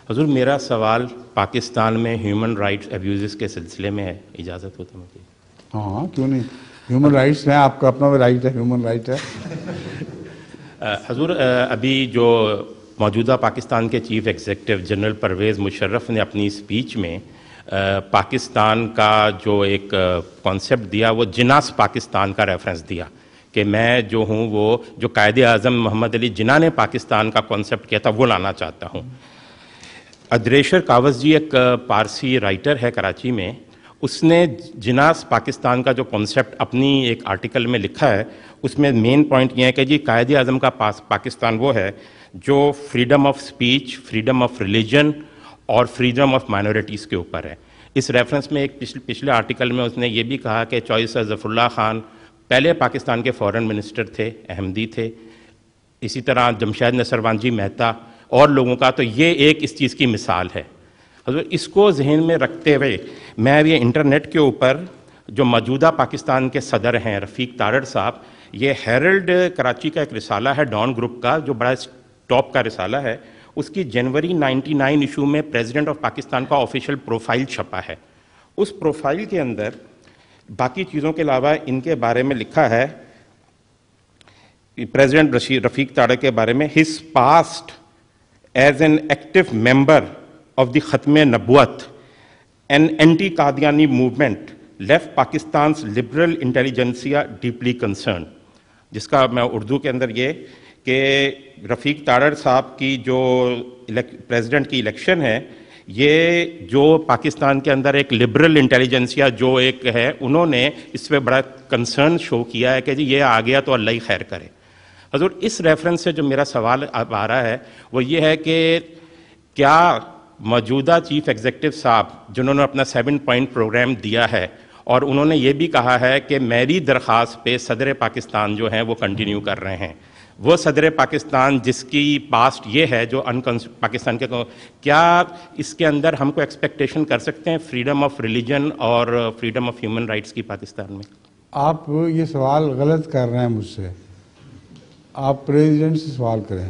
حضور میرا سوال پاکستان میں ہیومن رائٹس ایبیوزز کے سلسلے میں ہے، اجازت ہوتا مجھے؟ ہاں کیوں نہیں، ہیومن رائٹس میں آپ کا اپنا بھی رائٹ ہے، ہیومن رائٹ ہے. حضور ابھی جو موجودہ پاکستان کے chief executive general Pervez Musharraf نے اپنی اسپیچ میں پاکستان کا جو ایک کانسیپٹ دیا وہ جناح پاکستان کا ریفرنس دیا کہ میں جو ہوں وہ جو قائد اعظم محمد علی جناح نے پاکستان کا کانسیپٹ کیا تھا وہ لانا چاہتا ہوں. ادریشر کاوس جی ایک پارسی رائٹر ہے کراچی میں، اس نے جناح پاکستان کا جو کانسیپٹ اپنی ایک آرٹیکل میں لکھا ہے، اس میں مین پوائنٹ یہ ہے کہ جی قائد اعظم کا پاکستان وہ ہے جو freedom of speech, freedom of religion اور فریڈم آف مائنورٹیز کے اوپر ہے. اس ریفرنس میں ایک پچھلے آرٹیکل میں اس نے یہ بھی کہا کہ چوائس ظفر اللہ خان پہلے پاکستان کے فورن منسٹر تھے، احمدی تھے، اسی طرح جمشید نصروان جی مہتا اور لوگوں کا، تو یہ ایک اس چیز کی مثال ہے. حضور اس کو ذہن میں رکھتے ہوئے میں یہ انٹرنیٹ کے اوپر جو موجودہ پاکستان کے صدر ہیں رفیق تارڑ صاحب، یہ ہیرلڈ کراچی کا ایک رسالہ ہے ڈان گروپ کا جو بڑا ٹاپ کا رسالہ ہے، اس کی جنوری 99 ایشو میں پریزیڈنٹ آف پاکستان کا آفیشیل پروفائل چھپا ہے. اس پروفائل کے اندر باقی چیزوں کے علاوہ ان کے بارے میں لکھا ہے، پریزیڈنٹ رفیق تارڑ کے بارے میں، his past as an active member of the ختم نبوت an anti-قادیانی movement left Pakistan's liberal intelligentsia deeply concerned. جس کا میں اردو کے اندر یہ کہ رفیق تارڑ صاحب کی جو پریزیڈنٹ کی الیکشن ہے، یہ جو پاکستان کے اندر ایک لبرل انٹیلیجنسیا جو ایک ہے، انہوں نے اس پہ بڑا کنسرن شو کیا ہے کہ جی یہ آ گیا تو اللہ ہی خیر کرے. حضور اس ریفرنس سے جو میرا سوال اب آ رہا ہے وہ یہ ہے کہ کیا موجودہ چیف ایگزیکٹو صاحب جنہوں نے اپنا 7 پوائنٹ پروگرام دیا ہے اور انہوں نے یہ بھی کہا ہے کہ میری درخواست پہ صدر پاکستان جو ہیں وہ کنٹینیو کر رہے ہیں، وہ صدر پاکستان جس کی پاسٹ یہ ہے جو پاکستان کے، کیا اس کے اندر ہم کو ایکسپیکٹیشن کر سکتے ہیں فریڈم آف ریلیجن اور فریڈم آف ہیومن رائٹس کی پاکستان میں؟ آپ یہ سوال غلط کر رہے ہیں مجھ سے، آپ پریزیڈنٹ سے سوال کریں.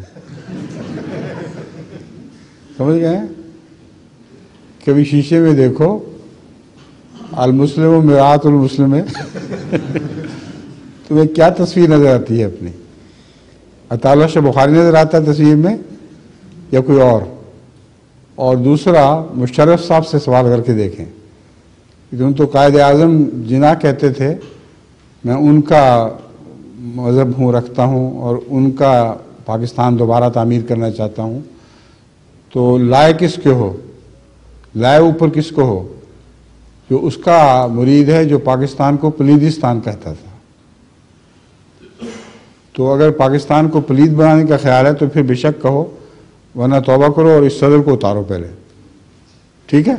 سمجھ گئے؟ کبھی شیشے میں دیکھو، المسلم مرآۃ المسلم ہے، تمہیں کیا تصویر نظر آتی ہے اپنی؟ اطالعہ شاہ بخاری نظر آتا ہے تصویر میں یا کوئی اور دوسرا مشرف صاحب سے سوال کر کے دیکھیں. تم تو قائد اعظم جناح کہتے تھے، میں ان کا مذہب رکھتا ہوں اور ان کا پاکستان دوبارہ تعمیر کرنا چاہتا ہوں، تو لائے کس کے ہو؟ لائے اوپر کس کو ہو؟ جو اس کا مرید ہے جو پاکستان کو پلیدستان کہتا تھا. تو اگر پاکستان کو پلید بنانے کا خیال ہے تو پھر بے شک کہو، ورنہ توبہ کرو اور اس صدر کو اتارو پہلے. ٹھیک ہے؟